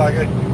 second.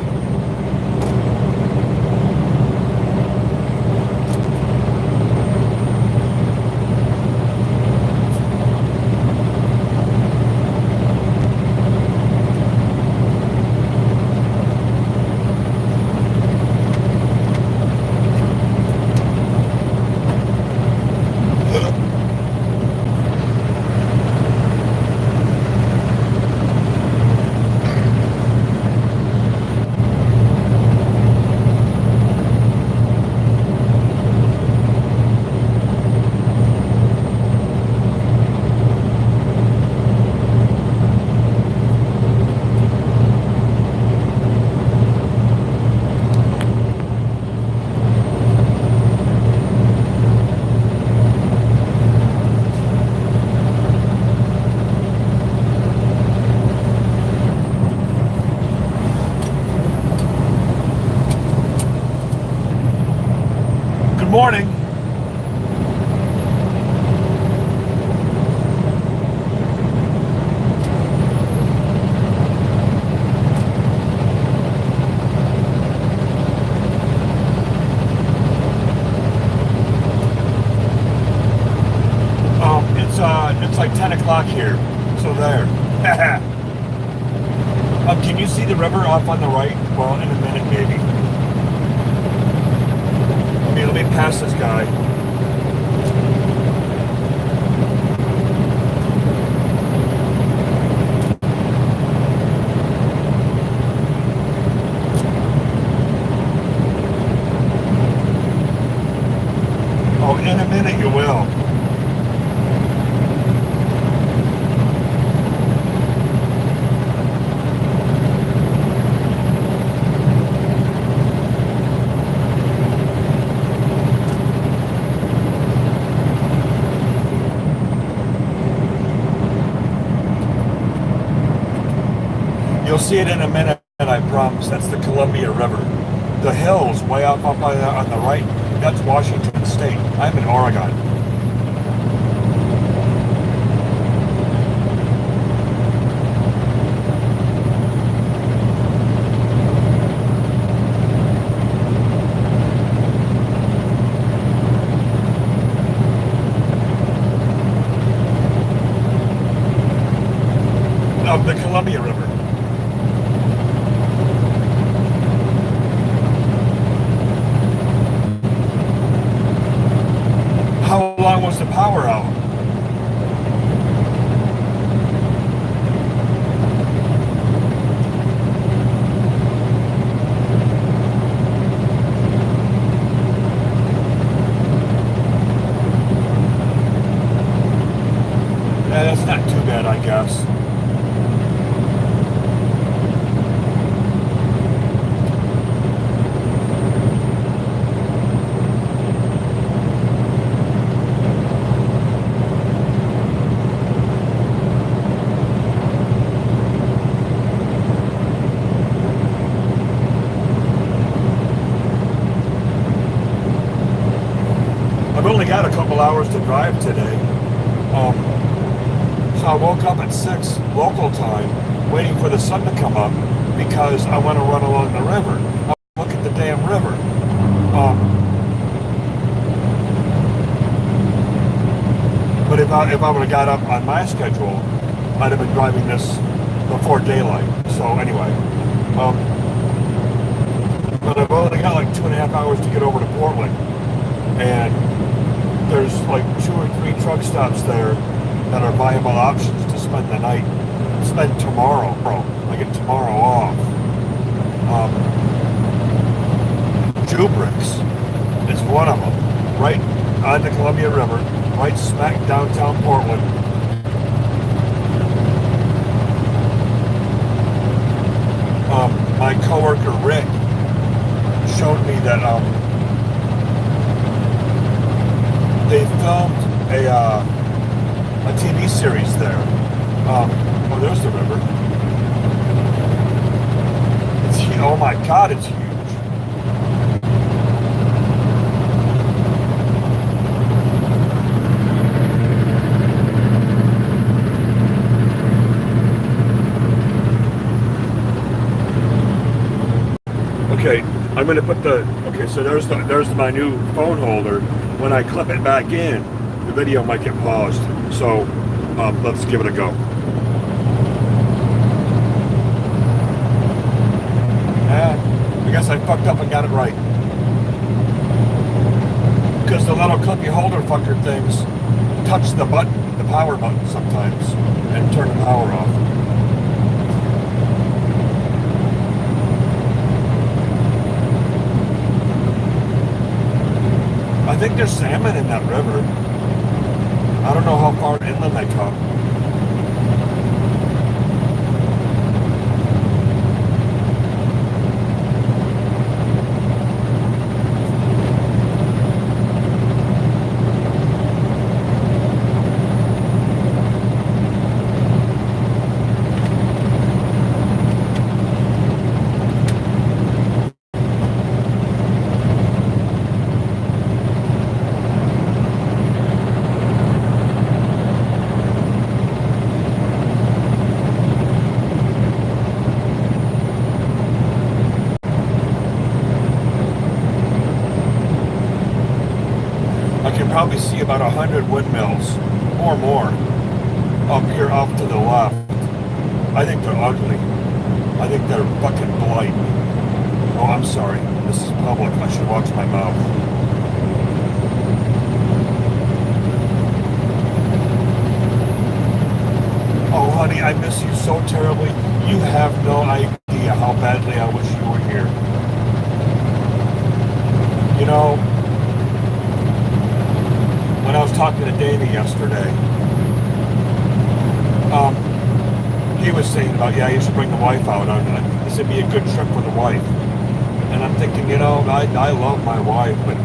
Morning. It's like 10 o'clock here, so there. Can you see the river off on the right? Well, in a minute, maybe. Let me pass this guy. Oh, in a minute you will. You'll see it in a minute, I promise. That's the Columbia River. The hills way up on the right, that's Washington State. I'm in Oregon. Of the Columbia River. How long was the power out? Yeah, that's not too bad, I guess. I've only got a couple hours to drive today. So I woke up at 6 local time, waiting for the sun to come up because I want to run along the river. Look at the damn river. But if I would have got up on my schedule, I'd have been driving this before daylight. So anyway, but I've only got like 2.5 hours to get over to Portland, and there's like 2 or 3 truck stops there that are viable options to spend the night, spend tomorrow. I get tomorrow off. Jubrix is one of them, right on the Columbia River, right smack downtown Portland. My coworker Rick showed me that they filmed a TV series there. Oh, there's the river. Oh my God, it's huge. I'm gonna put the, okay, so there's my new phone holder. When I clip it back in, the video might get paused. So let's give it a go. I guess I fucked up and got it right. Because the little clippy holder fucker things touch the button, the power button sometimes, and turn the power off. I think there's salmon in that river. I don't know how far inland they come. Probably see about 100 windmills or more up here off to the left. I think they're ugly. I think they're fucking blight. Oh, I'm sorry. This is public. I should watch my mouth. Oh, honey, I miss you so terribly. You have no idea how badly I wish you were here. You know, when I was talking to Davey yesterday, he was saying about, yeah, you should bring the wife out. This would be a good trip for the wife. And I'm thinking, you know, I love my wife, but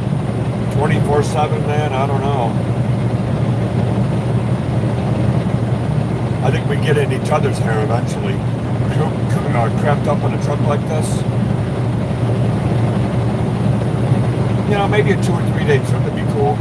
24/7, man, I don't know. I think we get in each other's hair eventually. Cramped up in a truck like this. You know, maybe a 2 or 3 day trip would be cool.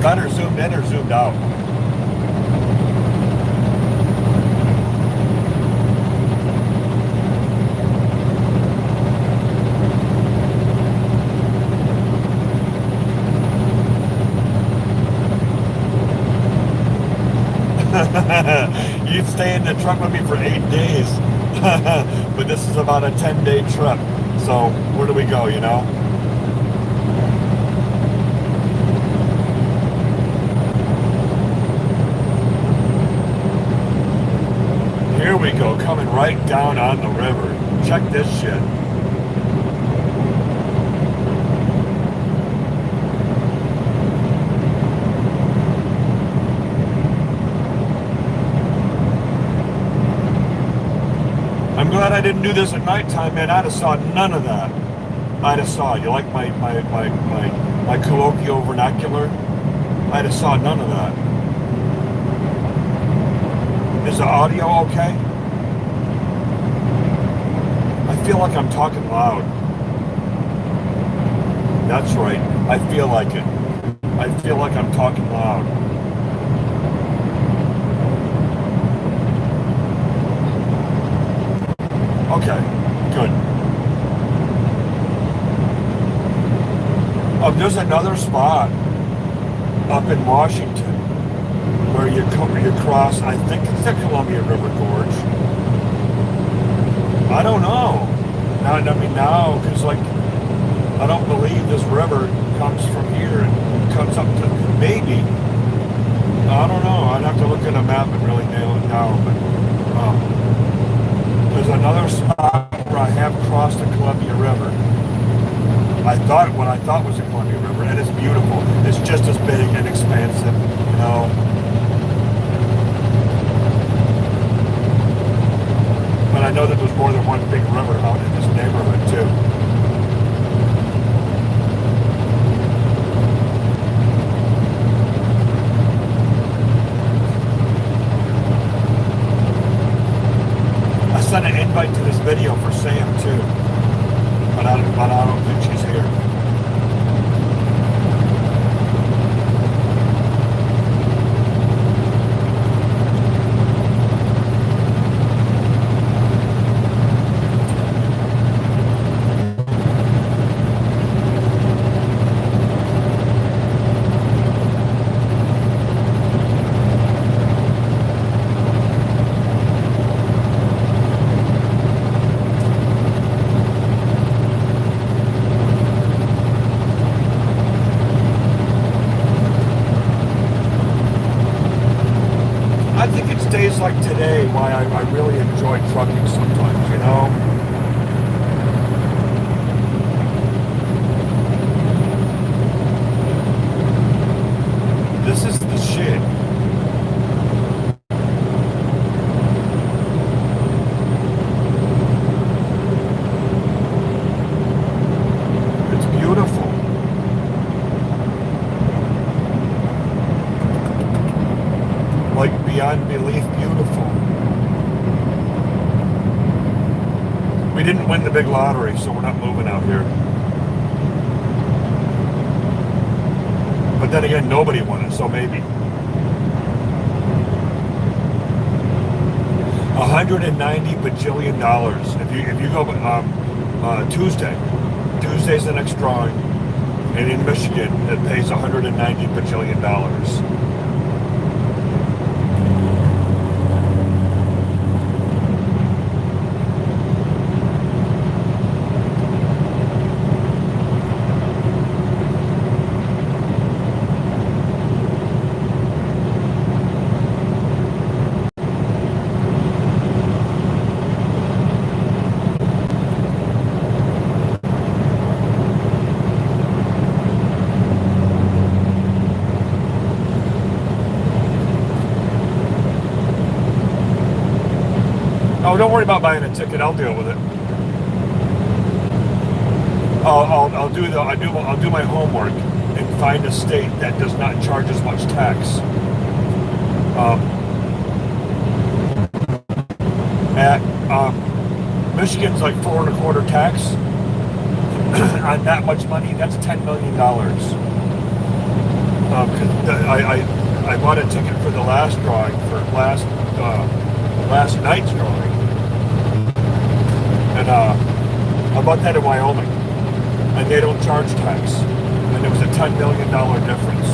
Better zoomed in or zoomed out? You'd stay in the truck with me for 8 days. But this is about a 10-day trip. So where do we go, you know? Here we go, coming right down on the river. Check this shit. I'm glad I didn't do this at nighttime, man. I'd have saw none of that. I'd have saw, you like my colloquial vernacular? I'd have saw none of that. Is the audio okay? I feel like I'm talking loud. That's right. I feel like it. I feel like I'm talking loud. Okay, good. There's another spot up in Washington where you cross, I think it's the Columbia River Gorge. I don't know. Now, because like, I don't believe this river comes from here and comes up to, maybe. I don't know. I'd have to look at a map and really nail it down, but there's another spot where I have crossed the Columbia River. What I thought was the Columbia River, and it's beautiful. It's just as big and expansive, you know. But I know that there's more than one big river out in this neighborhood too. invite to this video for Sam too, but I don't think she's here. I think it's days like today why I really enjoy trucking sometimes, you know? This is the shit. It's beautiful. Like beyond belief beautiful. We didn't win the big lottery, so we're not moving out here. But then again, nobody won it, so maybe. $190 bajillion. If you go Tuesday's the next drawing, and in Michigan it pays $190 bajillion. Oh, don't worry about buying a ticket. I'll deal with it. I'll do my homework and find a state that does not charge as much tax. Michigan's like 4.25% tax on that much money. That's $10 million. I bought a ticket for the last drawing for last night's drawing. And I bought that in Wyoming, and they don't charge tax, and it was a $10 million difference.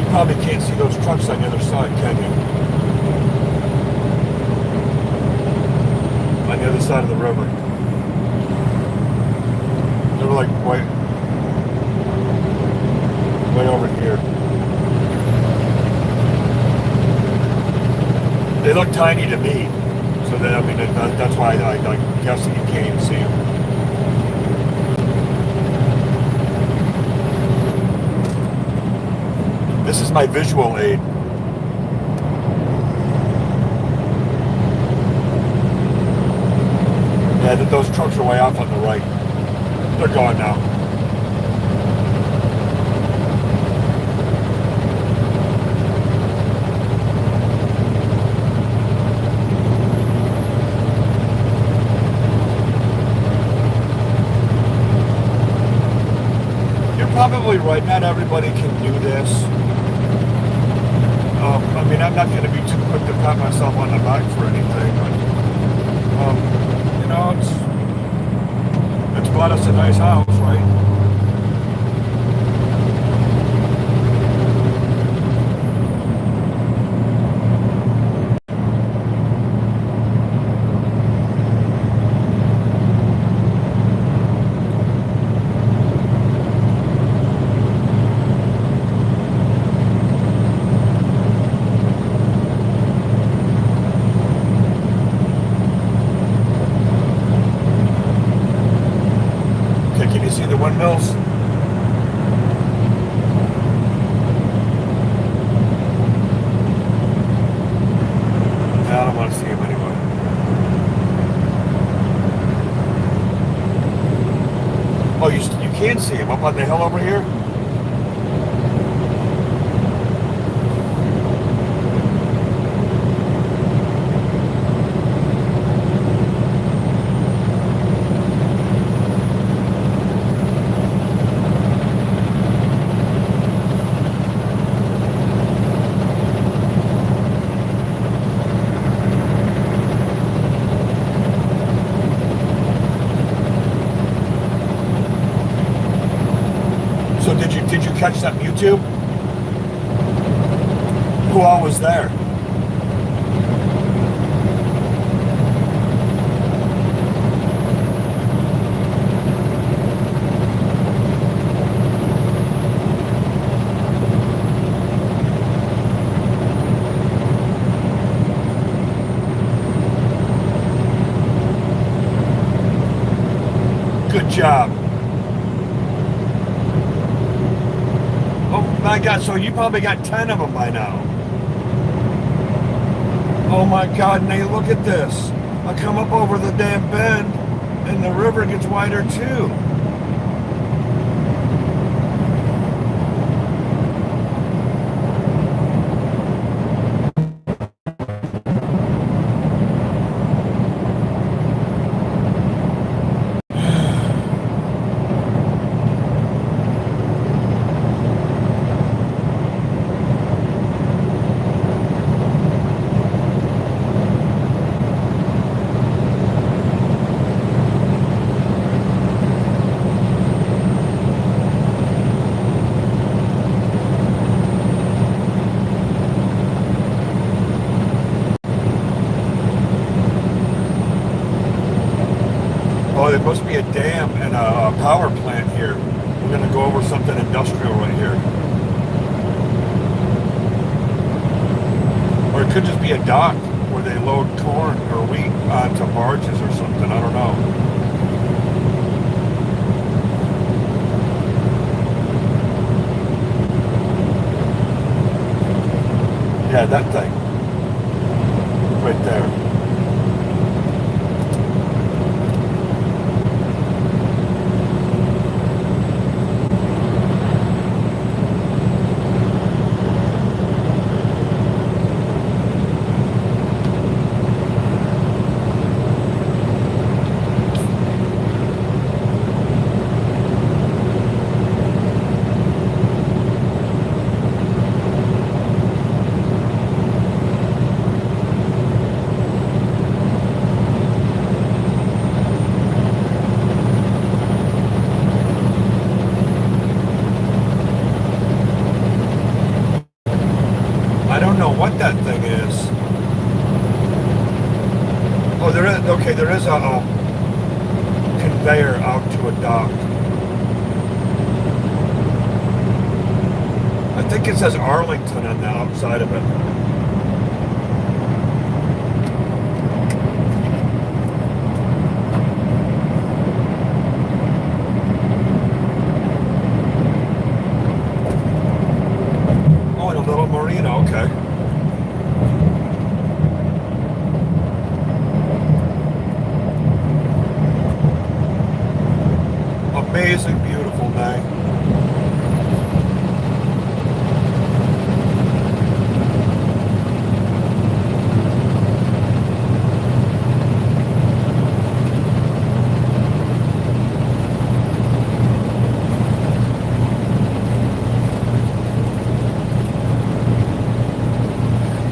You probably can't see those trucks on the other side, can you? On the other side of the river. They were like way over here. They look tiny to me, so that, I mean, that's why I guess that you can't even see them. This is my visual aid. Yeah, those trucks are way off on the right. They're gone now. You're probably right. Not everybody can do this. I mean, I'm not going to be too quick to pat myself on the back for anything, but you know, it's bought us a nice house, right? Windmills. I don't want to see him anyway. Up on the hill over here? So did you catch that YouTube? Who all was there? Good job. Oh my God, so you probably got 10 of them by now. Oh my God, Nate, look at this. I come up over the damn bend and the river gets wider too. Oh, there must be a dam and a power plant here. We're going to go over something industrial right here. Or it could just be a dock where they load corn or wheat onto barges or something. I don't know. Yeah, that thing. Right there. I don't know what that thing is. Oh, there is. Okay, there is a conveyor out to a dock. I think it says Arlington on the outside of it. Oh, and a little marina. Okay. Amazing, beautiful day.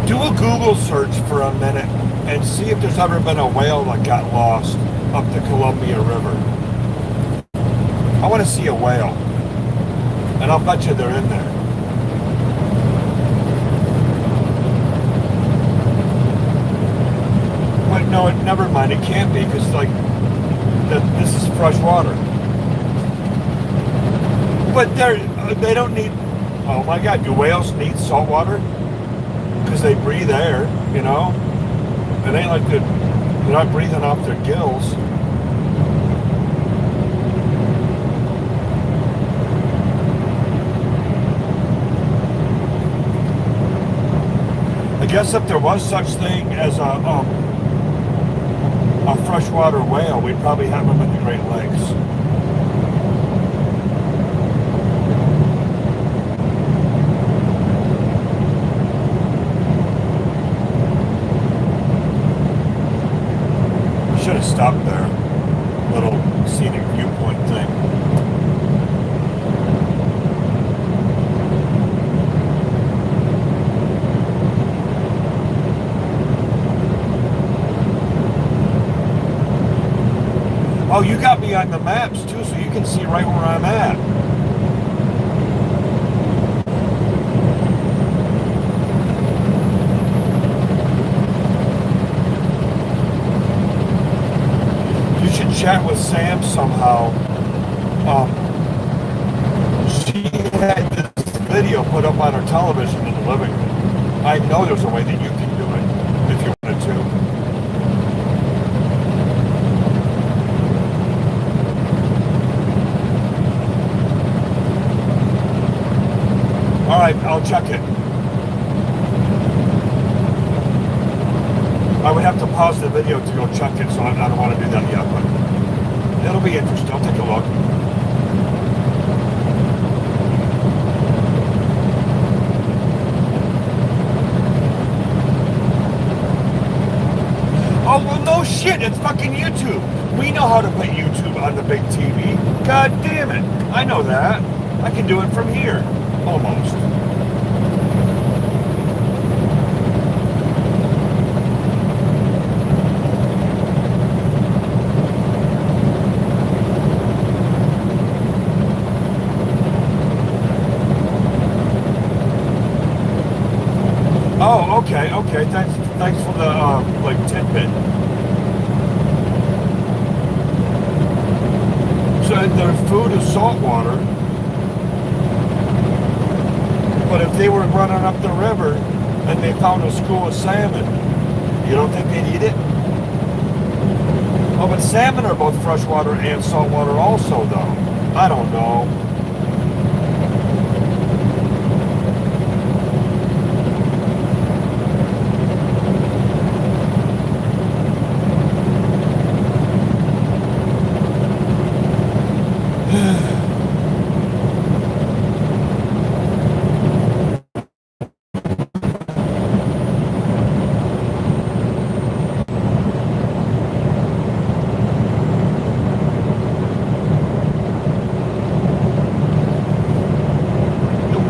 Do a Google search for a minute and see if there's ever been a whale that got lost up the Columbia River. I want to see a whale, and I'll bet you they're in there. But no, never mind. It can't be because this is fresh water. But they don't need. Oh my God, do whales need salt water? Because they breathe air, you know. It ain't like they're not breathing off their gills. I guess if there was such thing as a freshwater whale, we'd probably have them in the Great Lakes. stop there. Little scenic viewpoint thing. Oh, you got me on the maps too, so you can see right where I'm at. You should chat with Sam somehow. She had this video put up on her television in the living room. I know there's a way that you can do it if you wanted to. All right, I'll check it. I would have to pause the video to go check it, so I don't want to do that yet, but it'll be interesting. I'll take a look. Oh, well, no shit. It's fucking YouTube. We know how to put YouTube on the big TV. God damn it. I know that. I can do it from here. Almost. Oh, okay. Thanks for the tidbit. So their food is salt water. But if they were running up the river and they found a school of salmon, you don't think they'd eat it? Oh, but salmon are both freshwater and saltwater also, though. I don't know.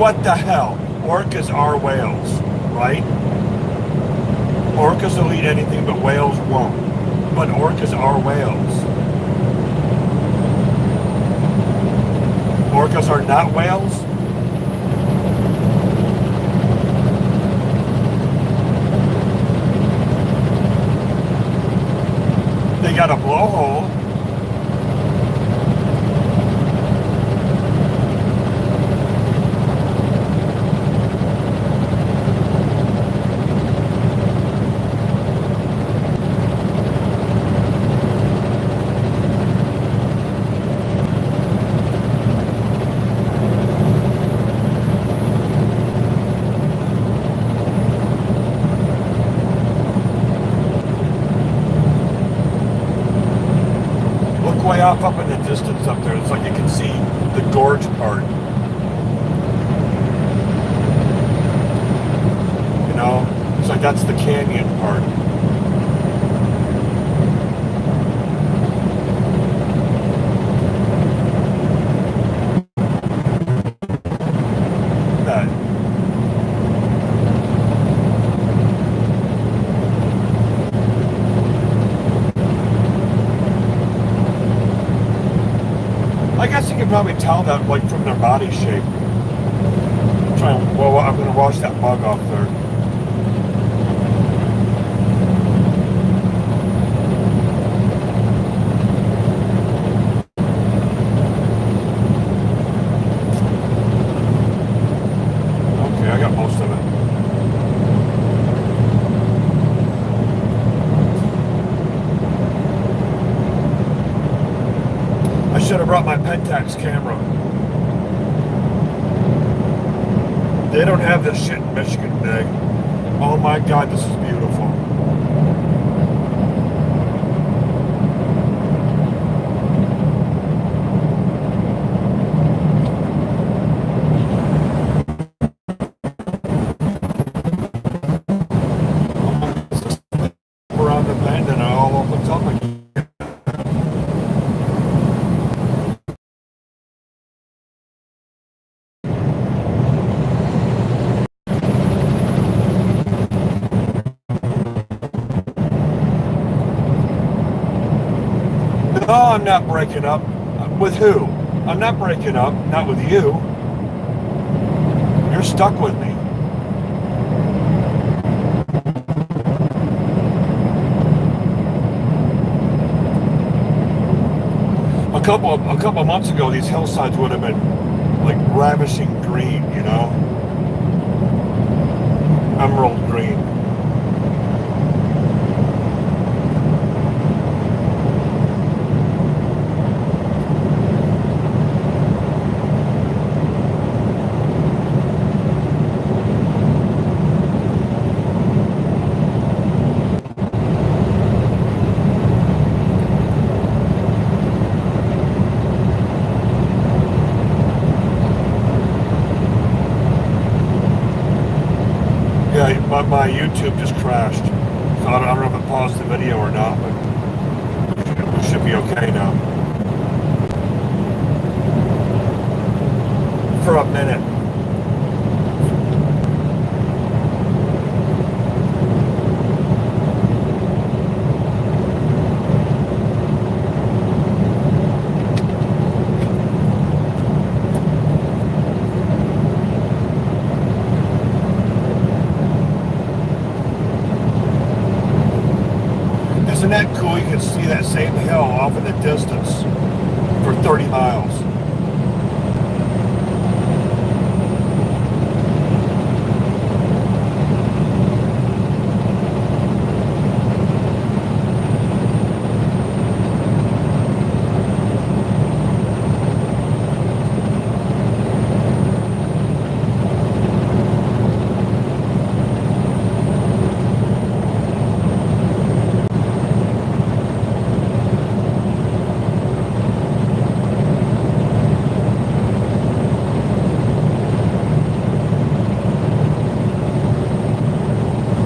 What the hell? Orcas are whales, right? Orcas will eat anything, but whales won't. But orcas are whales. Orcas are not whales? They got a blowhole. Way off up in the distance up there, it's like you can see the gorge part. You know, it's like that's the canyon part. I guess you can probably tell that like from their body shape. Well, I'm gonna wash that bug off there. Okay, I got most of it. I should have brought my Pentax camera. They don't have this shit in Michigan, Big. Oh my God, this is beautiful. We're on the bend and it all opens up again. I'm not breaking up. With who? I'm not breaking up. Not with you. You're stuck with me. A couple months ago, these hillsides would have been like ravishing green, you know, emerald green. Yeah, my YouTube just crashed, so I don't know if it paused the video or not, but it should be okay now. For a minute. Isn't that cool? You can see that same hill off in the distance for 30 miles.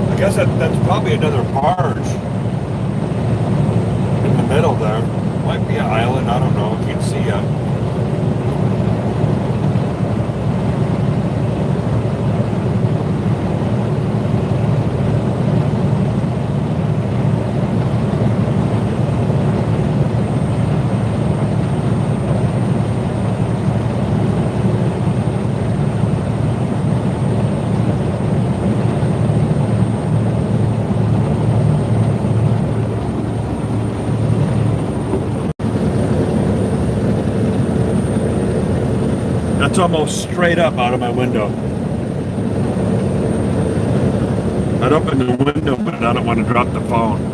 I guess that's probably another barge in the middle there. Might be an island, I don't know, can't see yet. That's almost straight up out of my window. I'd open the window, but I don't want to drop the phone.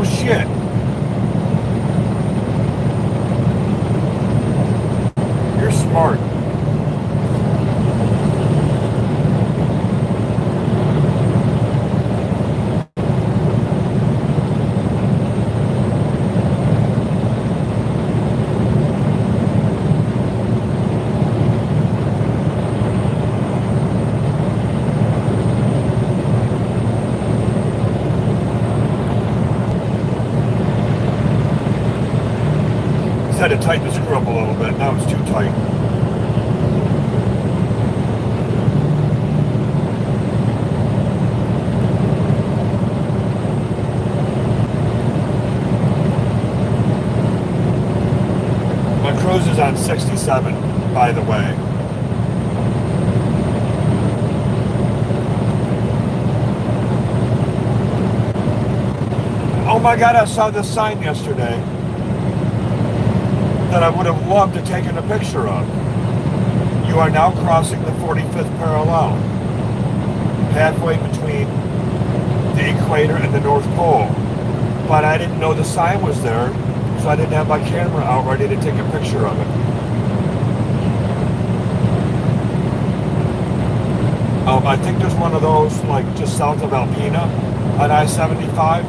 Shit. You're smart. Had to tighten the screw up a little bit. Now it's too tight. My cruise is on 67, by the way. Oh my God, I saw this sign yesterday that I would have loved to take a picture of. You are now crossing the 45th parallel, halfway between the equator and the North Pole. But I didn't know the sign was there, so I didn't have my camera out ready to take a picture of it. I think there's one of those like just south of Alpena on I-75.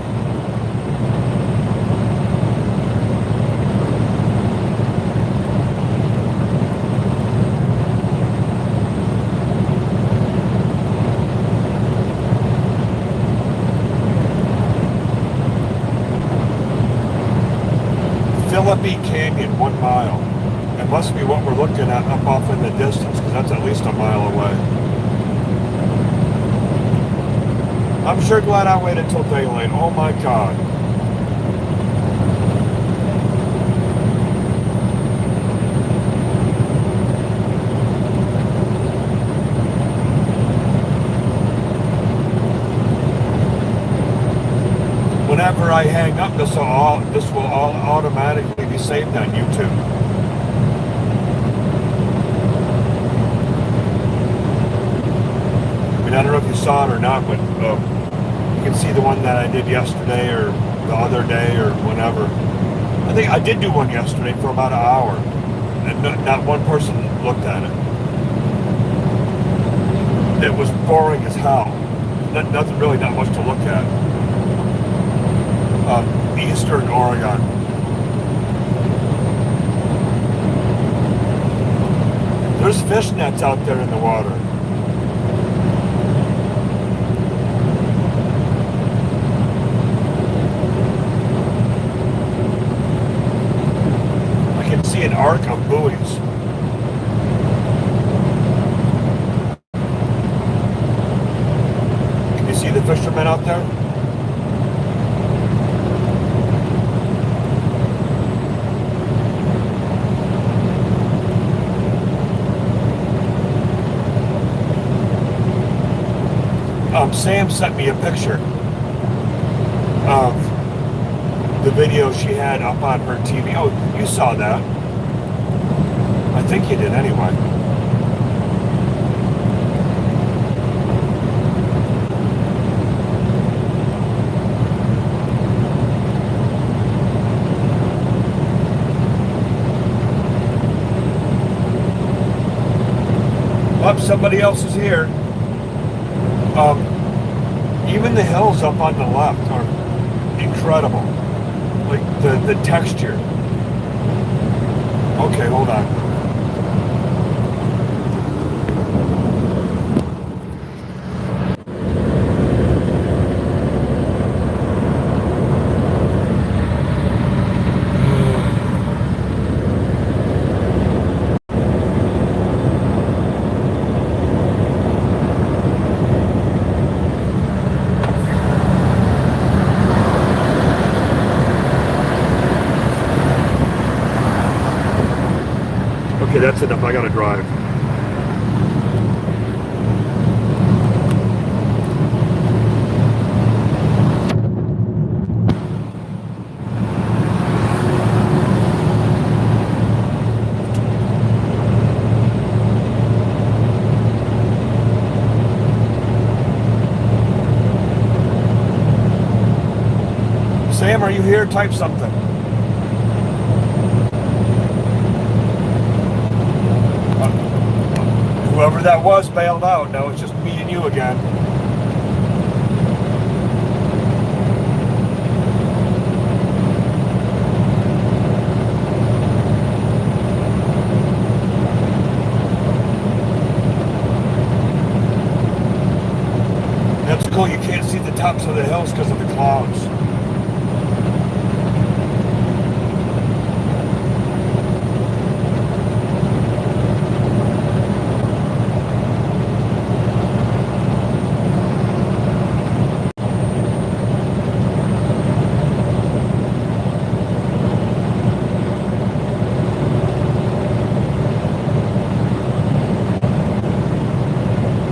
Philippe Canyon, 1 mile. It must be what we're looking at up off in the distance, because that's at least a mile away. I'm sure glad I waited till daylight. Oh my God. Whenever I hang up, this will all automatically be saved on YouTube. I mean, I don't know if you saw it or not, but you can see the one that I did yesterday or the other day or whenever. I think I did do one yesterday for about an hour, and not one person looked at it. It was boring as hell. Nothing really, not much to look at. Eastern Oregon. There's fish nets out there in the water. I can see an arc of buoys. Can you see the fishermen out there? Sam sent me a picture of the video she had up on her TV. Oh, you saw that. I think you did anyway. Oh, somebody else is here. Even the hills up on the left are incredible. Like the texture. Okay, hold on. Okay, that's enough. I gotta drive. Sam, are you here? Type something. Whoever that was bailed out. Now it's just me and you again. That's cool. You can't see the tops of the hills because of the clouds.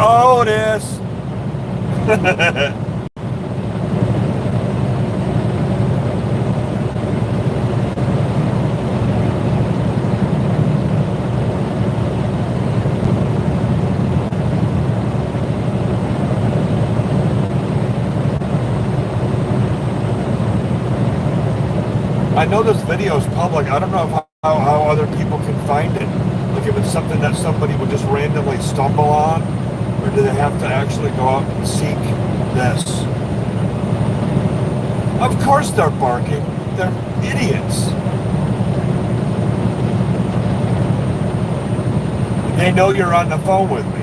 Oh, it is. I know this video is public. I don't know if how other people can find it. Like if it's something that somebody would just randomly stumble on, or do they have to actually go out and seek this? Of course they're barking. They're idiots. They know you're on the phone with me.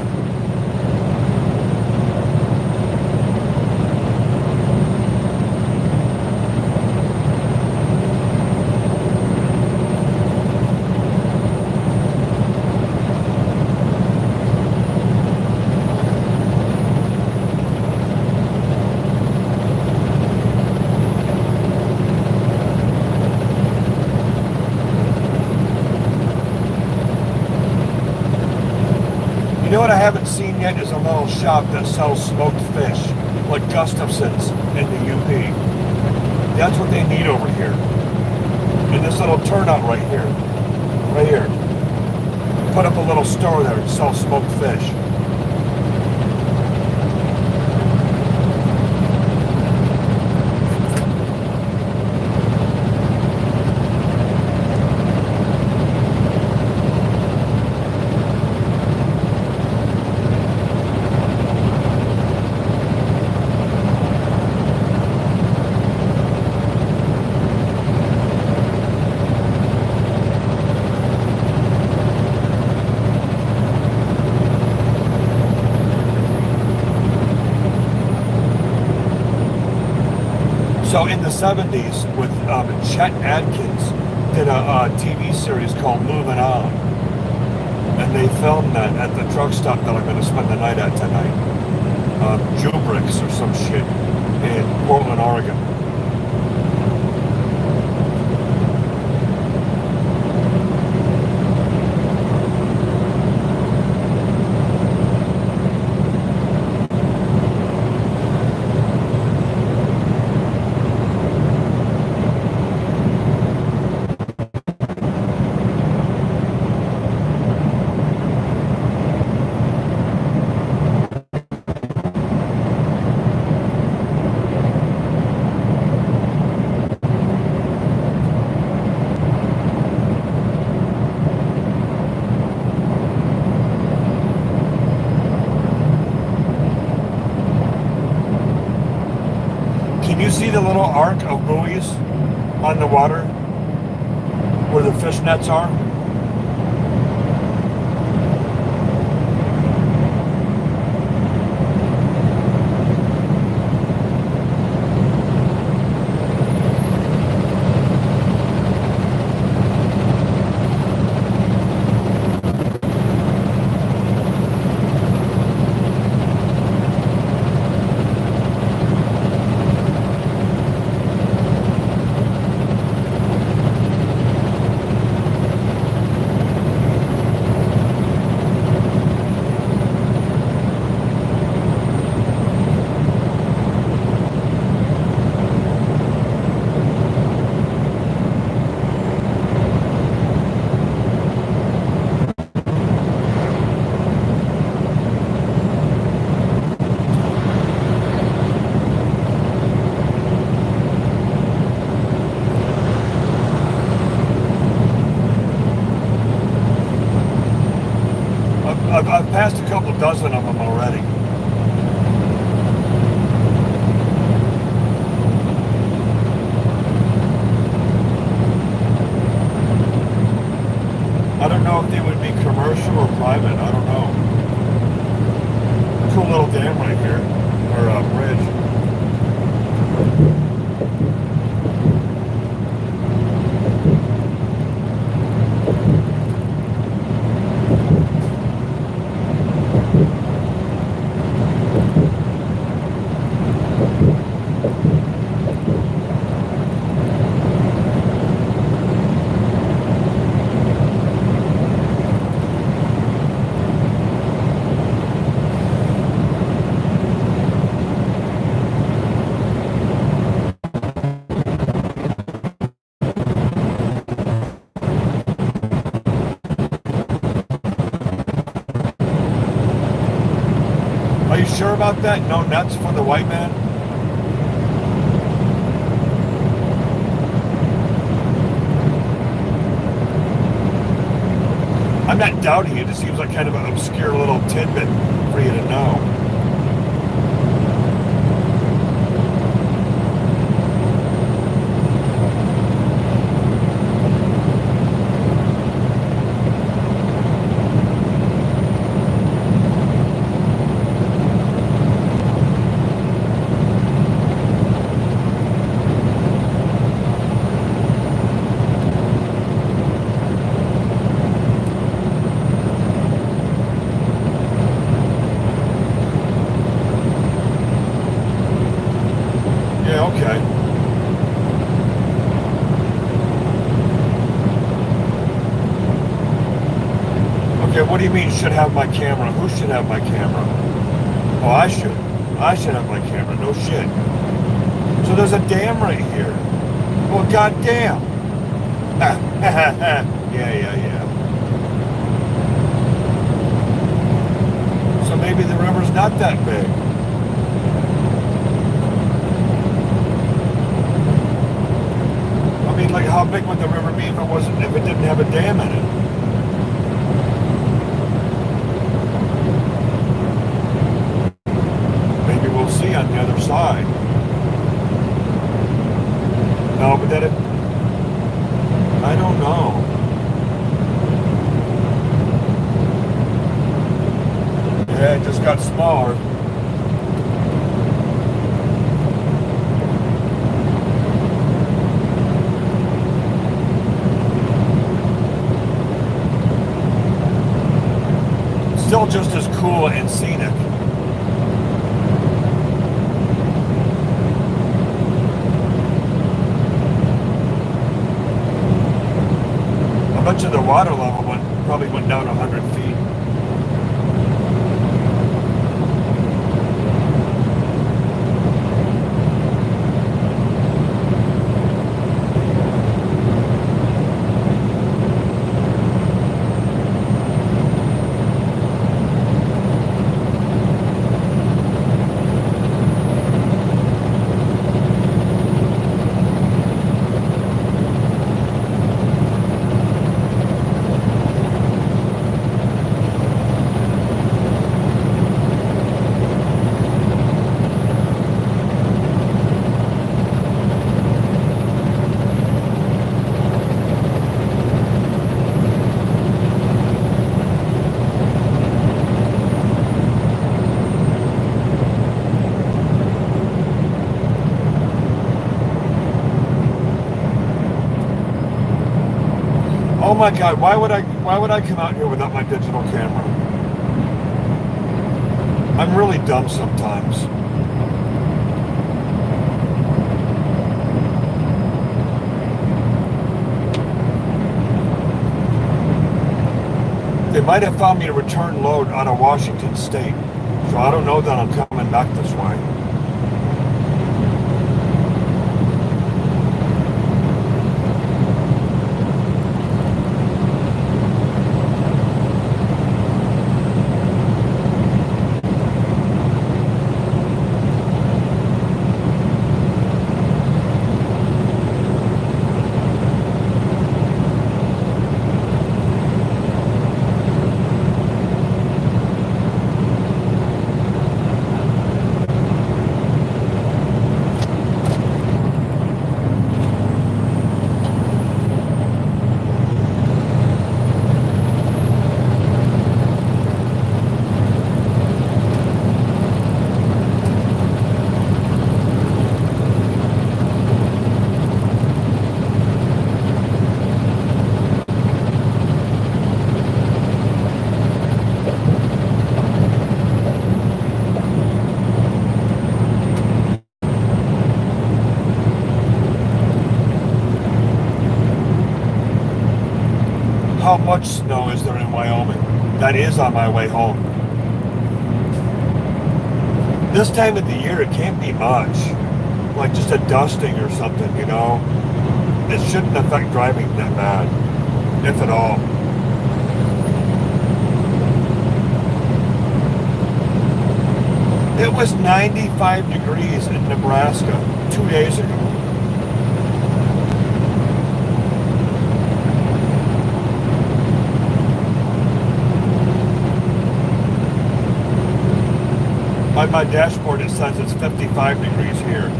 You know what I haven't seen yet is a little shop that sells smoked fish, like Gustafson's in the UP. That's what they need over here. And this little turnout right here. Right here. Put up a little store there and sell smoked fish. So in the 70s, with Chet Atkins, did a TV series called Moving On. And they filmed that at the truck stop that I'm going to spend the night at tonight. Jubrix or some shit in Portland, Oregon. You see the little arc of buoys on the water where the fish nets are? I've passed a couple dozen of them already. I don't know if they would be commercial or private. I don't know. Cool little dam right here, or bridge. Are you sure about that? No nuts for the white man? I'm not doubting it. It seems like kind of an obscure little tidbit for you to know. Okay, what do you mean should have my camera? Who should have my camera? Oh, I should. I should have my camera. No shit. So there's a dam right here. Well, goddamn. Yeah. So maybe the river's not that big. I mean, like, how big would the river be if it didn't have a dam in it? Maybe we'll see on the other side. No, but that I don't know. Yeah, it just got smaller. Still just as cool and scenic. I bet you the water level probably went down 100 feet. Oh my God, why would I come out here without my digital camera? I'm really dumb sometimes. They might have found me a return load out of Washington State, so I don't know that I'm coming back this way. How much snow is there in Wyoming? That is on my way home. This time of the year, it can't be much. Like just a dusting or something, you know? It shouldn't affect driving that bad, if at all. It was 95 degrees in Nebraska 2 days ago. On my dashboard, it says it's 55 degrees here.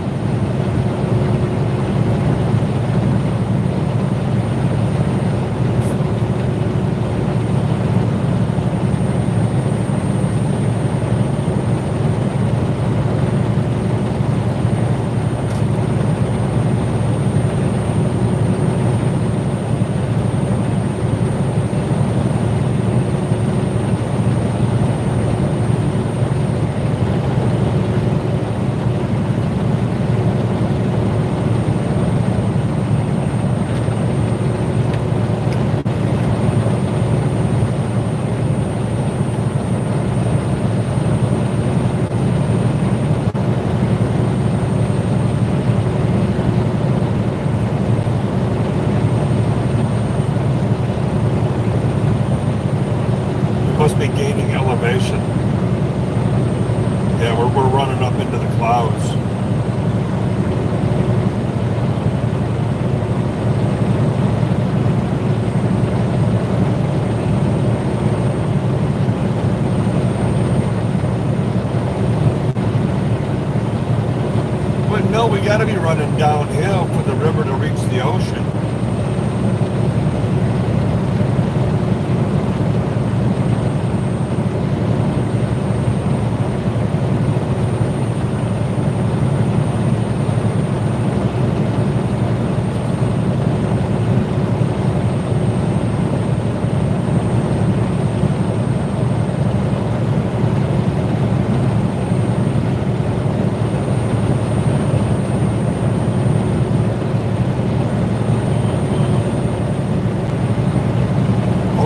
be gaining elevation. Yeah, we're running up into the clouds. But no, we got to be running downhill for the river to reach the ocean.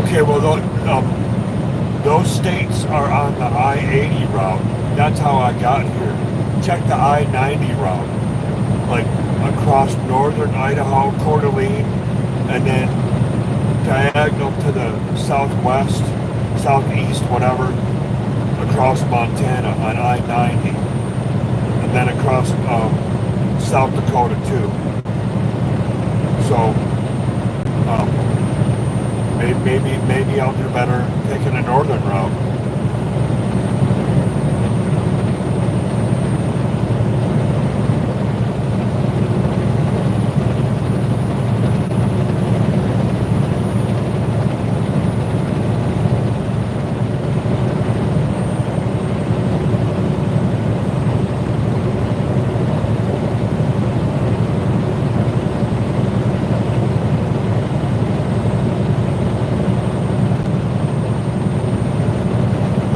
Okay, well, those states are on the I-80 route. That's how I got here. Check the I-90 route. Like across northern Idaho, Coeur d'Alene, and then diagonal to the southwest, southeast, whatever, across Montana on I-90. And then across South Dakota too. So, maybe I'll do better taking a northern route.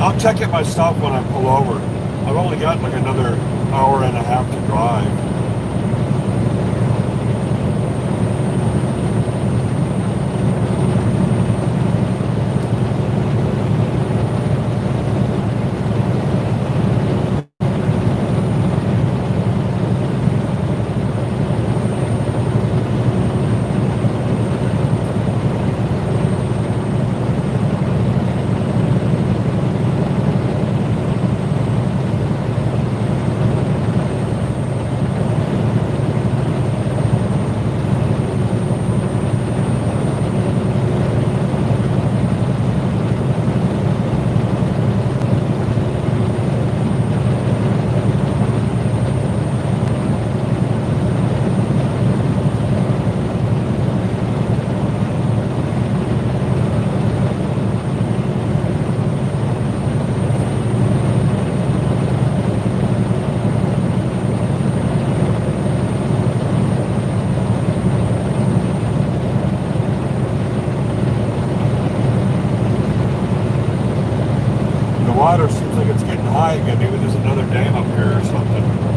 I'll check it myself when I pull over. I've only got like another hour and a half to drive. Water seems like it's getting high again. Maybe there's another dam up here or something.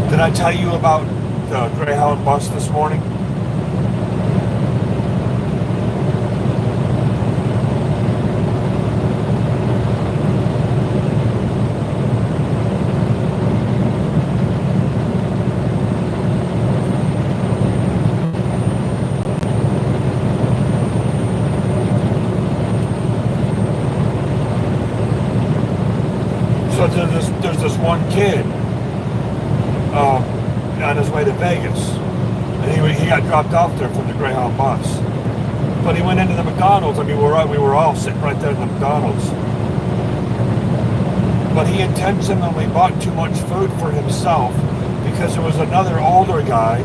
Did I tell you about the Greyhound bus this morning? So there's this one kid on his way to Vegas, and he got dropped off there from the Greyhound bus. But he went into the McDonald's. I mean, we were all sitting right there in the McDonald's. But he intentionally bought too much food for himself because there was another older guy,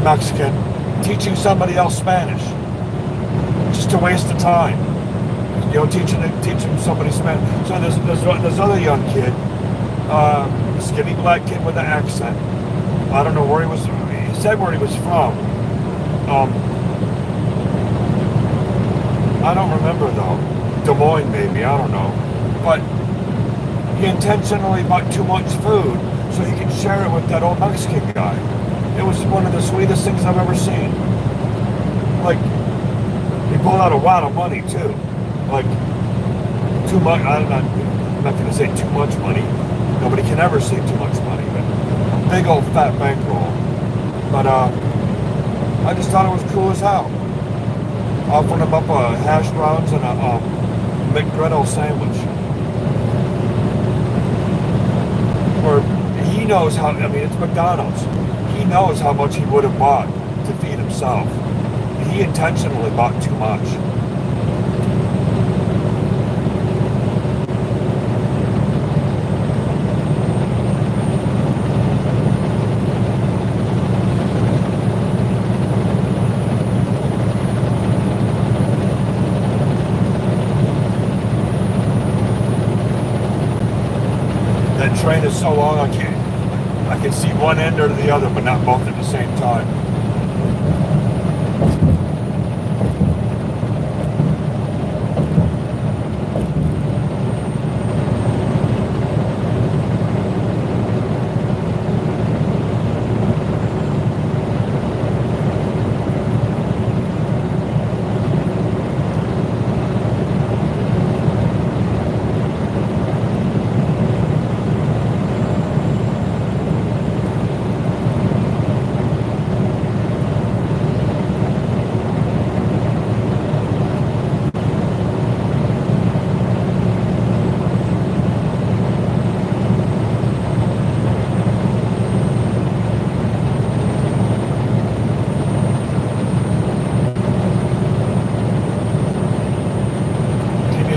Mexican, teaching somebody else Spanish. Just a waste of time. You know, teaching somebody Spanish. So there's other young kid, skinny black kid with an accent. I don't know where he was. He said where he was from. I don't remember though. Des Moines maybe, I don't know. But he intentionally bought too much food so he could share it with that old Mexican guy. It was one of the sweetest things I've ever seen. Like, he pulled out a wad of money too. Like, too much, I'm not going to say too much money. Nobody can ever say too much money, but a big old fat bankroll. But I just thought it was cool as hell. Offered him up a hash browns and a McGriddle sandwich. Or he knows how, I mean, it's McDonald's. He knows how much he would have bought to feed himself. He intentionally bought too much. That train is so long I can see one end or the other, but not both at the same time.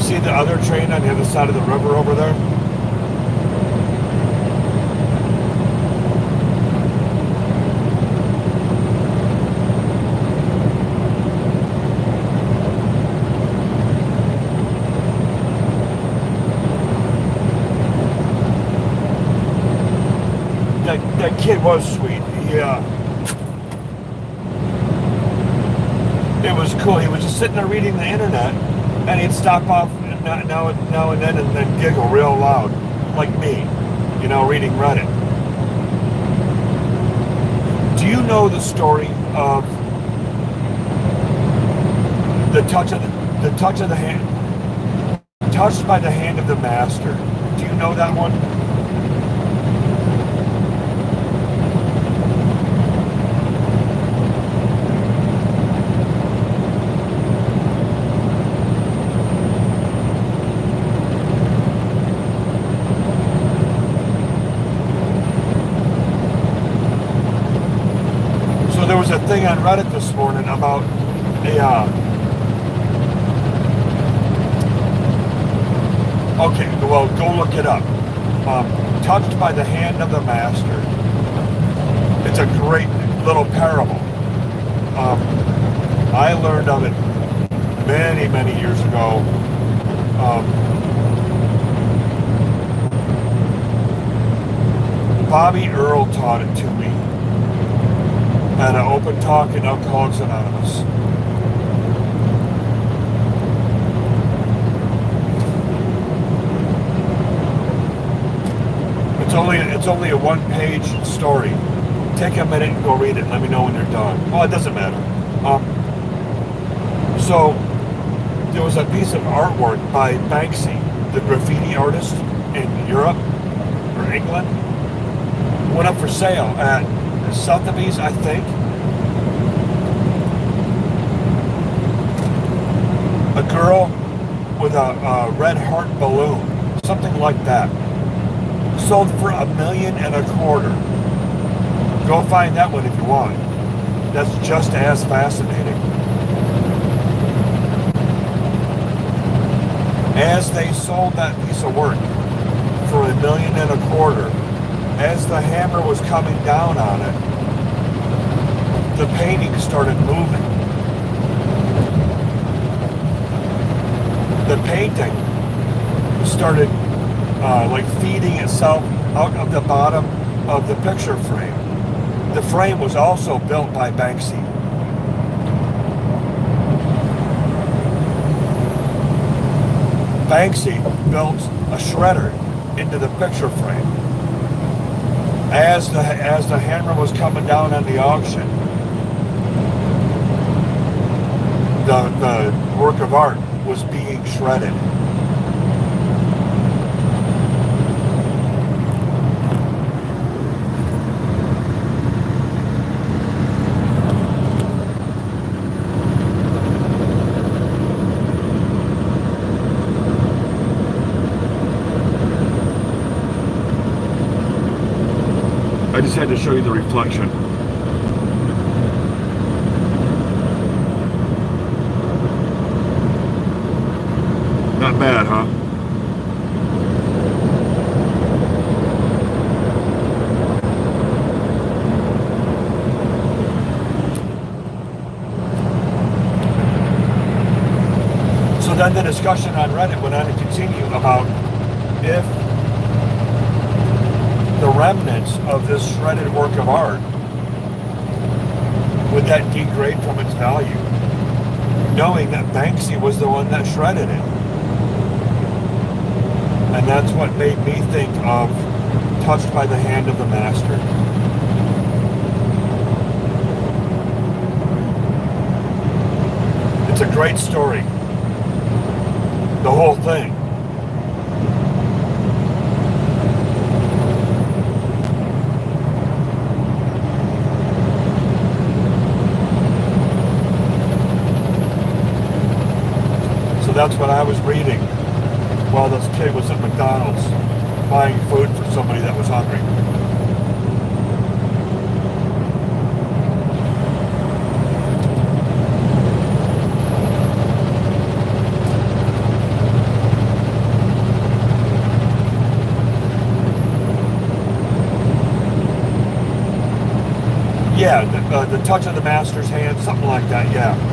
See the other train on the other side of the river over there? That kid was sweet. It was cool. He was just sitting there reading the internet. And he'd stop off now and then giggle real loud, like me, you know, reading Reddit. Do you know the story of the touch of the hand, touched by the hand of the master? Do you know that one? There was a thing on Reddit this morning about okay, well, go look it up. Touched by the hand of the master. It's a great little parable. I learned of it many, many years ago. Bobby Earl taught it to me at an open talk in Alcoholics Anonymous. It's only a one-page story. Take a minute and go read it. Let me know when you're done. Well, it doesn't matter. So there was a piece of artwork by Banksy, the graffiti artist in Europe or England, went up for sale at Sotheby's, I think. A girl with a red heart balloon, something like that, sold for $1.25 million. Go find that one if you want. That's just as fascinating. As they sold that piece of work for $1.25 million, As the hammer was coming down on it, the painting started moving. The painting started like feeding itself out of the bottom of the picture frame. The frame was also built by Banksy. Banksy built a shredder into the picture frame. As the hammer was coming down on the auction, the work of art was being shredded. I just had to show you the reflection. Not bad, huh? So then the discussion on Reddit went on to continue about if the remnants of this shredded work of art, would that degrade from its value, knowing that Banksy was the one that shredded it? And that's what made me think of Touched by the Hand of the Master. It's a great story, the whole thing. That's what I was reading while this kid was at McDonald's buying food for somebody that was hungry. Yeah, the touch of the master's hand, something like that, yeah.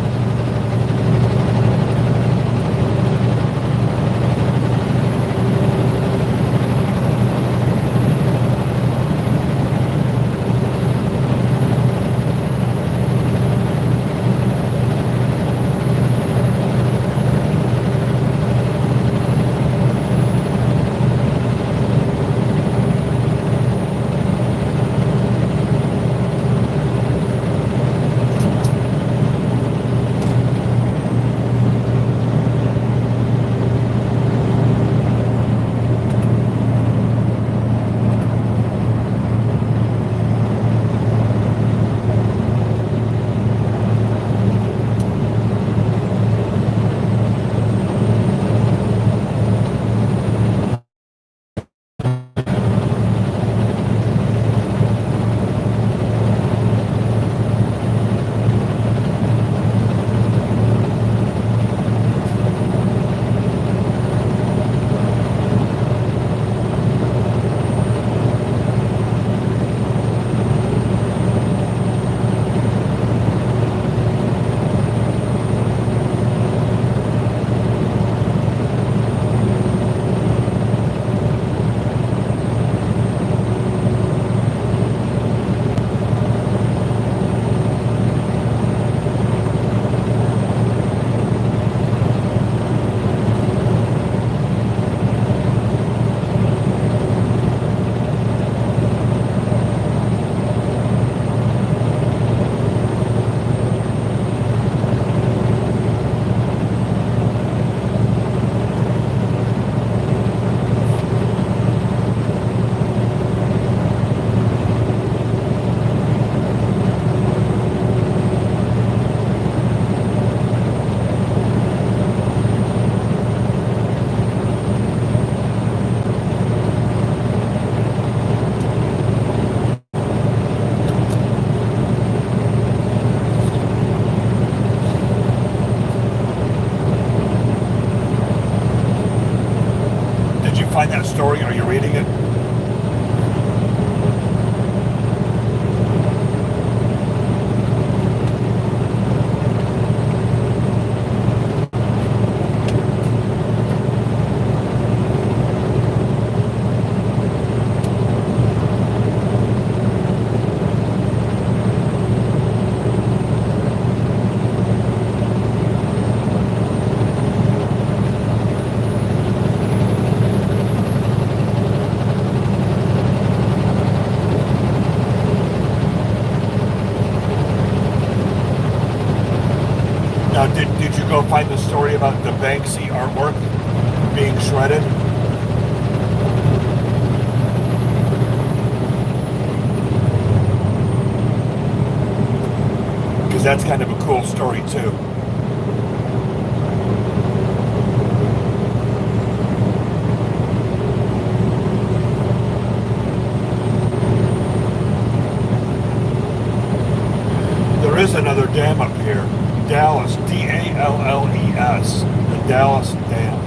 Now, did you go find the story about the Banksy artwork being shredded? Because that's kind of a cool story too. There is another dam up here. Dalles, D-A-L-L-E-S, the Dalles Dam.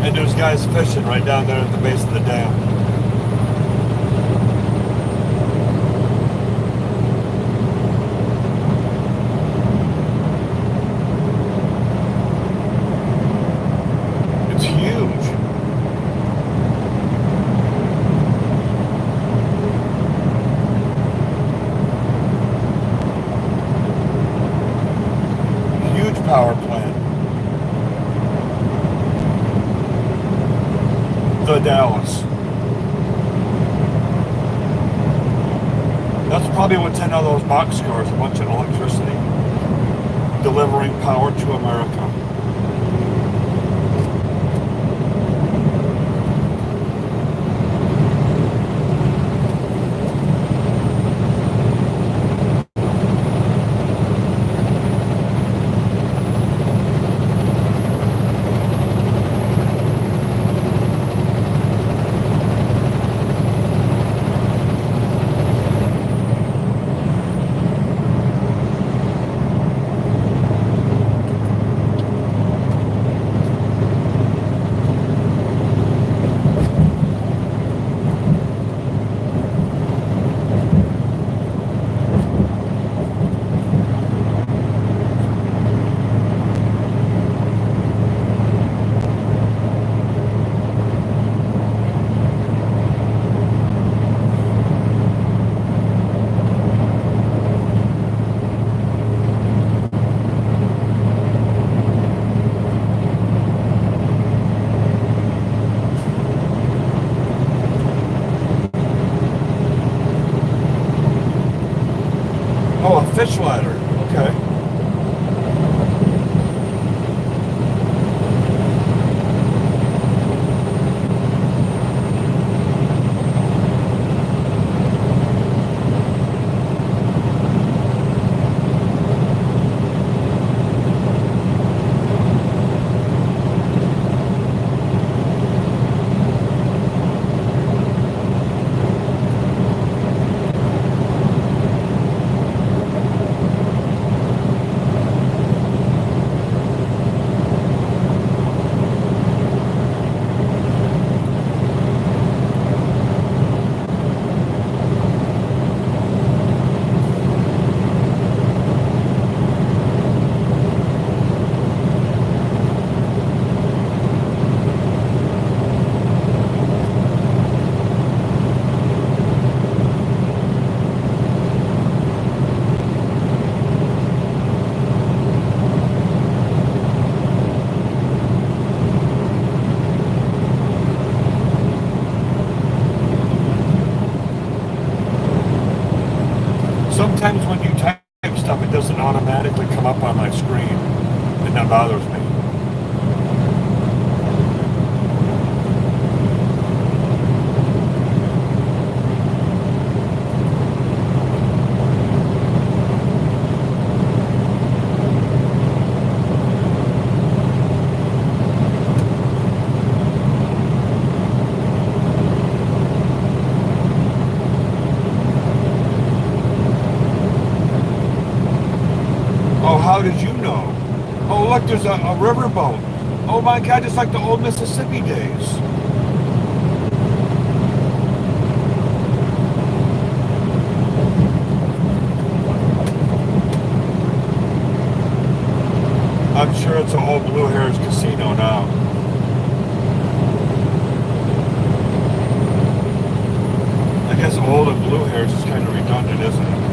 And there's guys fishing right down there at the base of the dam. It's huge. Huge power plant. The Dalles. That's probably what's in all those boxcars, a bunch of electricity, delivering power to America. Oh, a fish ladder. Okay. Sometimes when you type stuff, it doesn't automatically come up on my screen, and that bothers me. Oh, how did you know? Oh, look, there's a riverboat. Oh my God, it's like the old Mississippi days. I'm sure it's an old Blue Hares casino now. I guess old and blue hairs is kind of redundant, isn't it?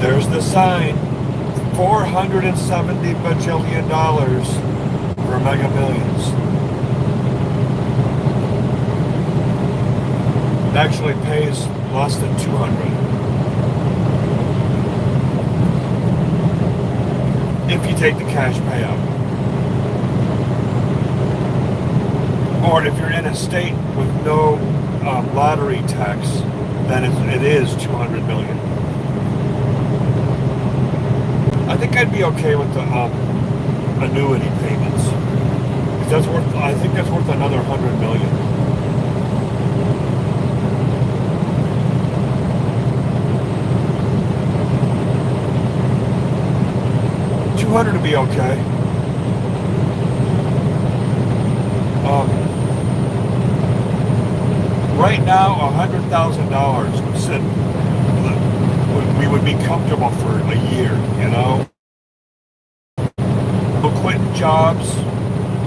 There's the sign, $470 bajillion for Mega Millions. It actually pays less than 200. If you take the cash payout. Or if you're in a state with no lottery tax, then it is 200 million. I think I'd be okay with the annuity payments. That's worth. I think that's worth another 100 million. $200 to be okay. Right now, $100,000 would sit. We would be comfortable for a year, you know. No quitting jobs,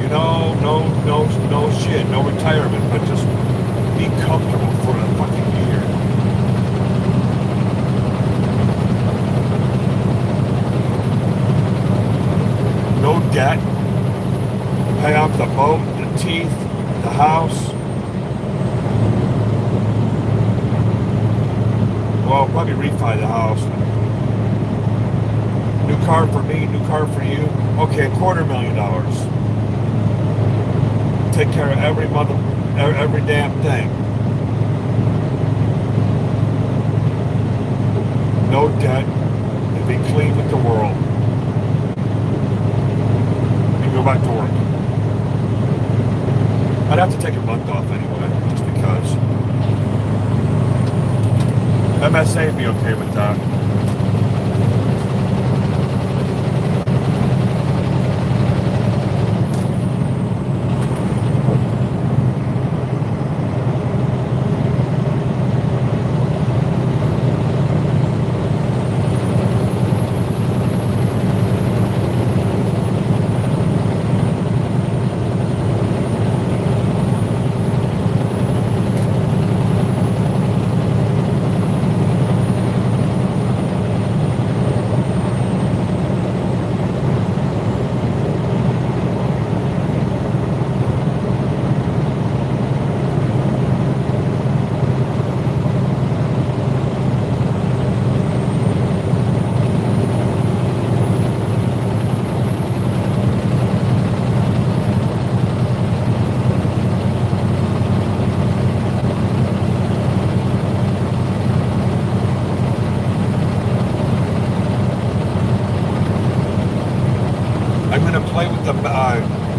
you know, no shit, no retirement, but just be comfortable for a fucking year. No debt, pay off the boat, the teeth, the house. Well, probably refi the house. New car for me, new car for you. Okay, $250,000. Take care of every damn thing. No debt. And be clean with the world. And go back to work. I'd have to take a month off anyway, just because. MSA would be okay with that.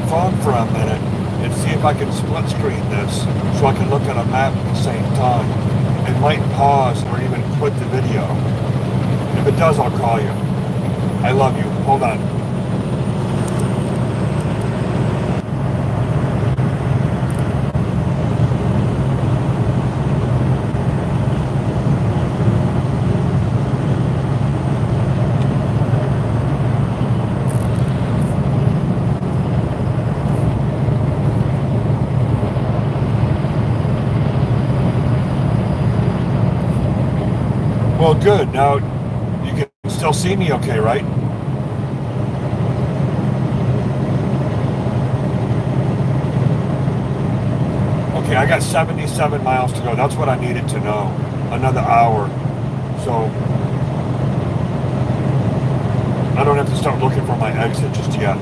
Phone for a minute and see if I can split screen this so I can look at a map at the same time. It might pause or even quit the video. If it does, I'll call you. I love you. Hold on. Well, good. Now, you can still see me okay, right? Okay, I got 77 miles to go. That's what I needed to know. Another hour. So, I don't have to start looking for my exit just yet.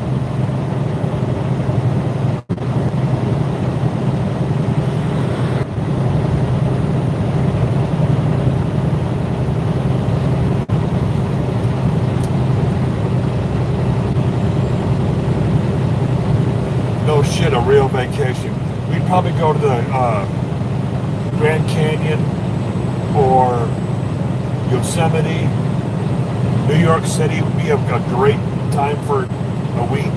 No shit, a real vacation. We'd probably go to the Grand Canyon, or Yosemite, New York City would be a great time for a week.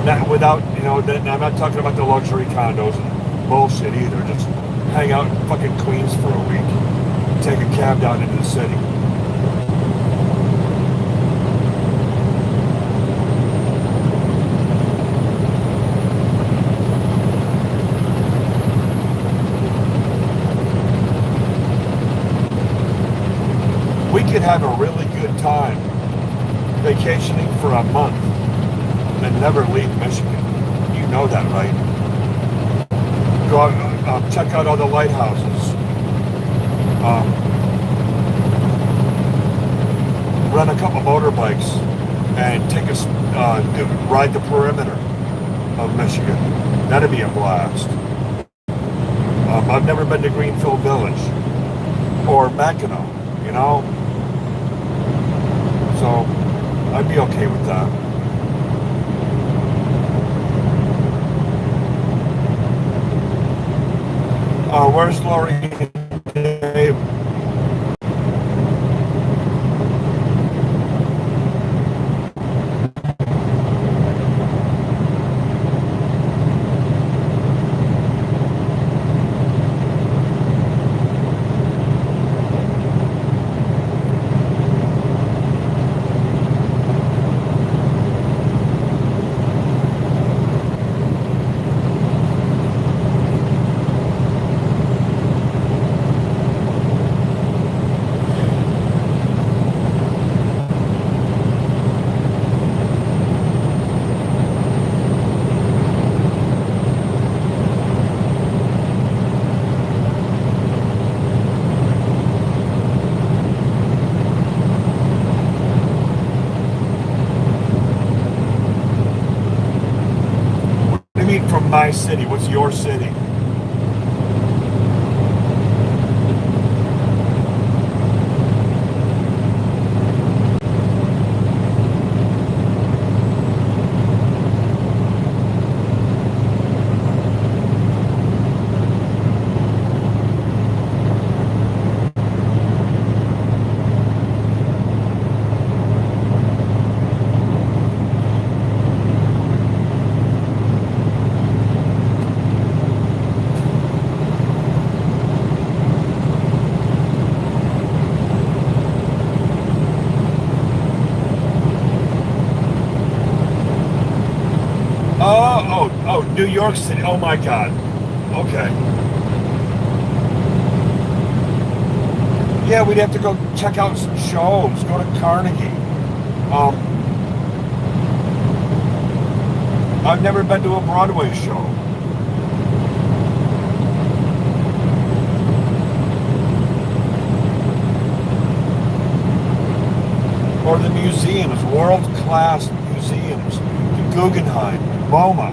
Not without, I'm not talking about the luxury condos and bullshit either. Just hang out in fucking Queens for a week. Take a cab down into the city. We could have a really good time vacationing for a month and never leave Michigan. You know that, right? Go out, check out all the lighthouses. Rent a couple motorbikes and take ride the perimeter of Michigan. That'd be a blast. I've never been to Greenfield Village or Mackinac, So I'd be okay with that. Where's Lori and Dave? From my city, what's your city? Oh, New York City. Oh my God. Okay. Yeah, we'd have to go check out some shows. Go to Carnegie. I've never been to a Broadway show. Or the museums, world-class museums. The Guggenheim, MoMA.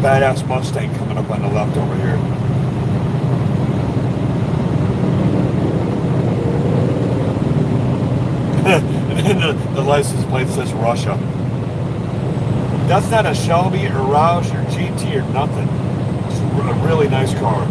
Badass Mustang coming up on the left over here. And the license plate says Russia. That's not a Shelby or Roush or GT or nothing. It's a really nice car.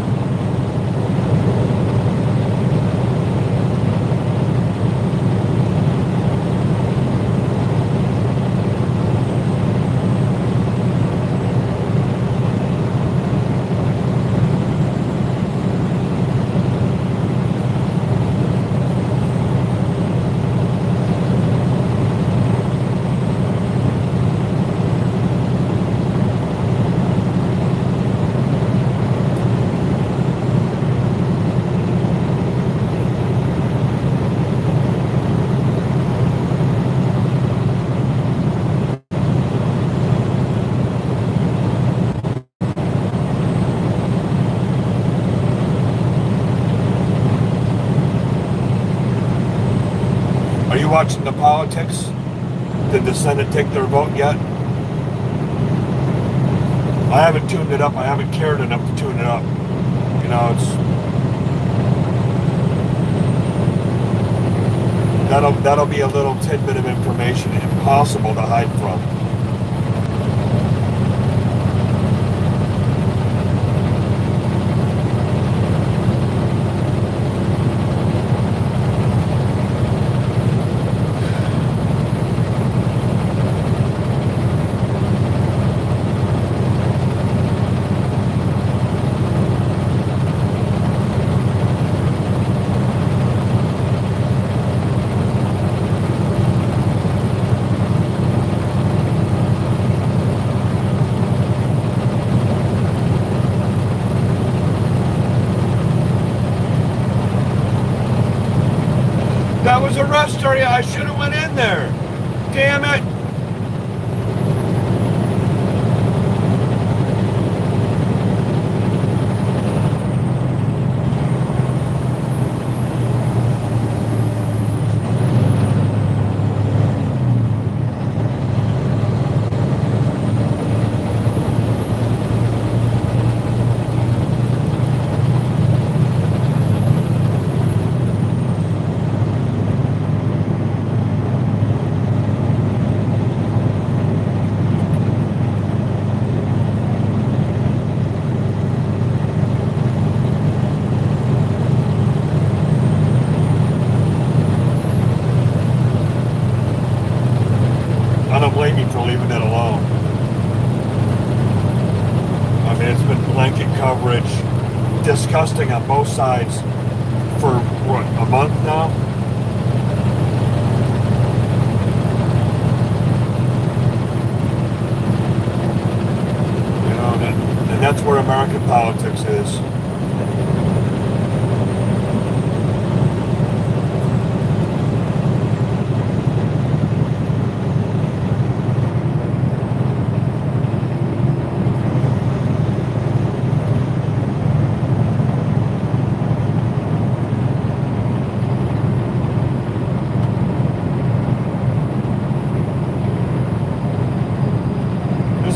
Are you watching the politics? Did the Senate take their vote yet? I haven't tuned it up. I haven't cared enough to tune it up. It's That'll be a little tidbit of information impossible to hide from. That was a rest area. I should have went in there. Damn it. I don't blame you for leaving it alone. I mean, it's been blanket coverage, disgusting on both sides for, what, a month now? You know, and that's where American politics is.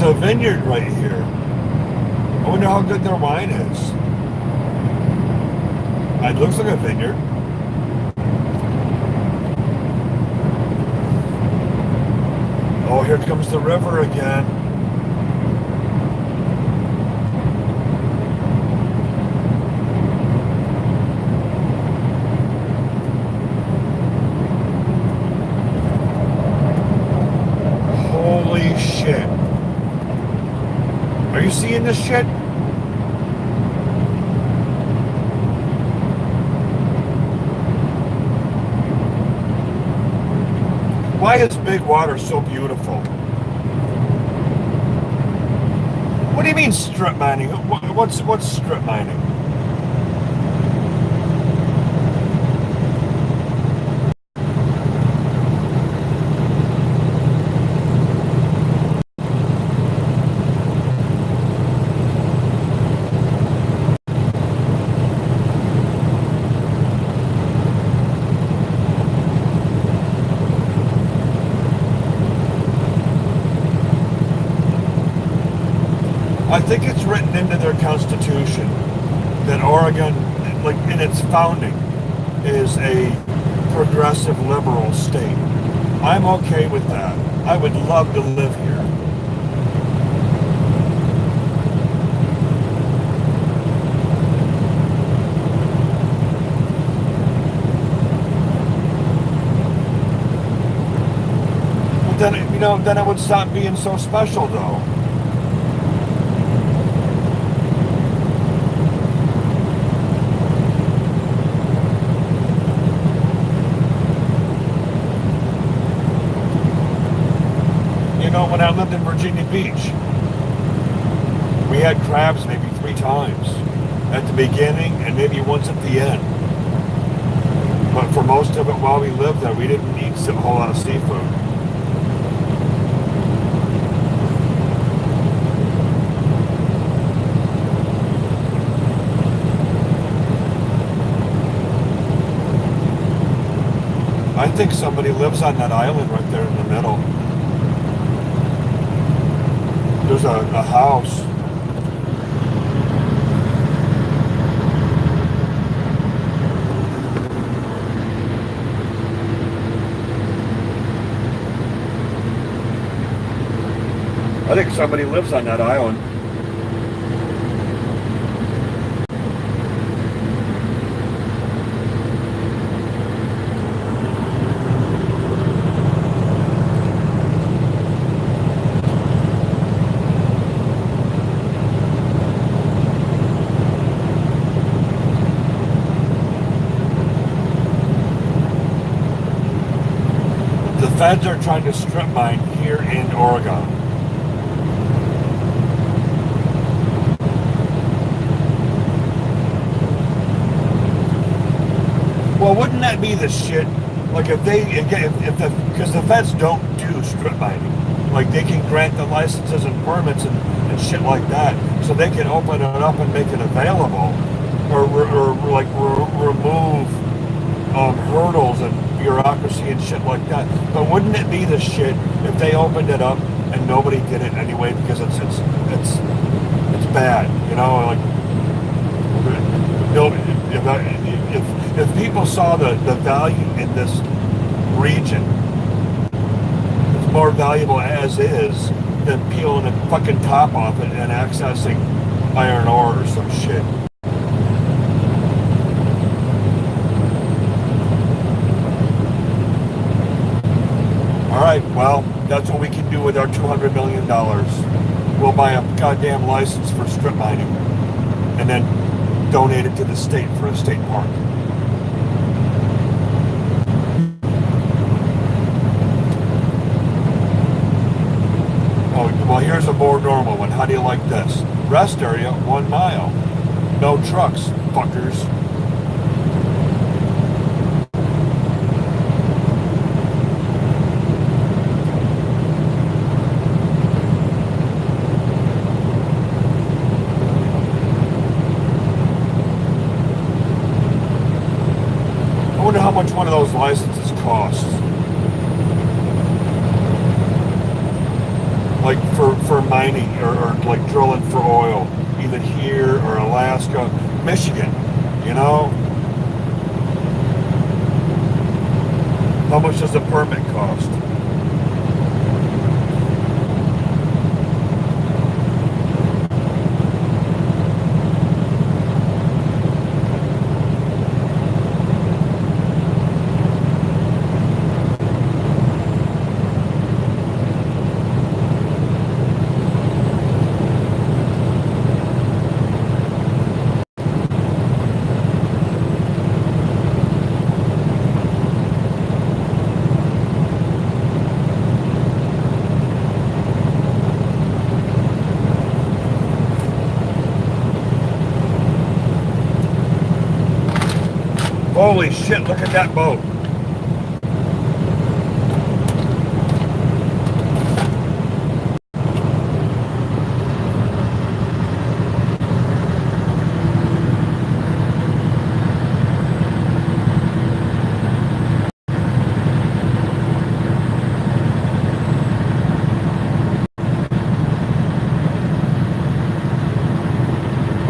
A vineyard right here. I wonder how good their wine is. It looks like a vineyard. Oh, here comes the river again. Holy shit. Are you seeing this shit? Why is big water so beautiful? What do you mean strip mining? What's strip mining? I think it's written into their constitution that Oregon, like in its founding, is a progressive liberal state. I'm okay with that. I would love to live here. But then, you know, then it would stop being so special, though. When I lived in Virginia Beach, we had crabs maybe 3 times at the beginning and maybe once at the end. But for most of it while we lived there, we didn't eat a whole lot of seafood. I think somebody lives on that island right there in the middle. There's a house. I think somebody lives on that island. The feds are trying to strip mine here in Oregon. Well, wouldn't that be the shit? Like if because the feds don't do strip mining. Like they can grant the licenses and permits and shit like that. So they can open it up and make it available. Or remove hurdles and bureaucracy and shit like that. But wouldn't it be the shit if they opened it up and nobody did it anyway because it's bad, you know? Like no, if people saw the value in this region, it's more valuable as is than peeling the fucking top off it and accessing iron ore or some shit. Alright, well, that's what we can do with our $200 million. We'll buy a goddamn license for strip mining and then donate it to the state for a state park. Oh, well, here's a more normal one. How do you like this? Rest area, 1 mile. No trucks, fuckers. I wonder how much one of those licenses costs. Like for mining or like drilling for oil, either here or Alaska, Michigan, you know? How much does the permit cost? Holy shit, look at that boat.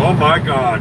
Oh my God.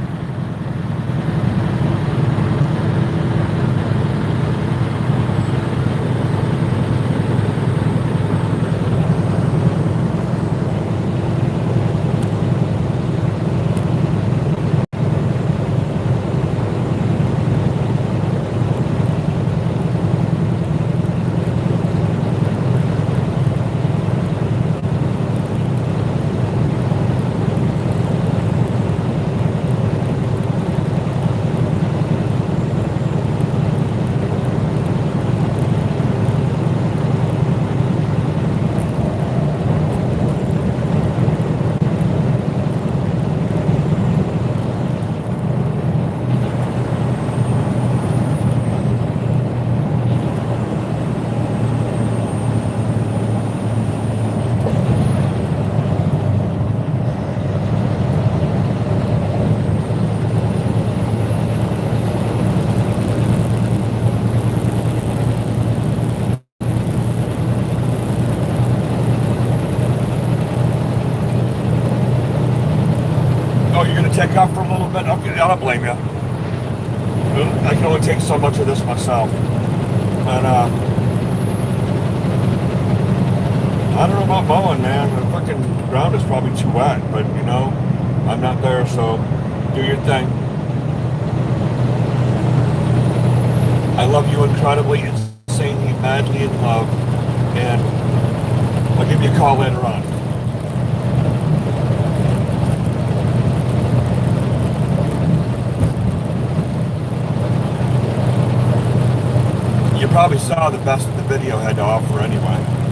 Take off for a little bit. Okay, I don't blame you. I can only take so much of this myself. And I don't know about mowing, man. The fucking ground is probably too wet, but you know, I'm not there, so do your thing. I love you incredibly, insanely, madly in love, and I'll give you a call later on. You probably saw the best the video had to offer anyway.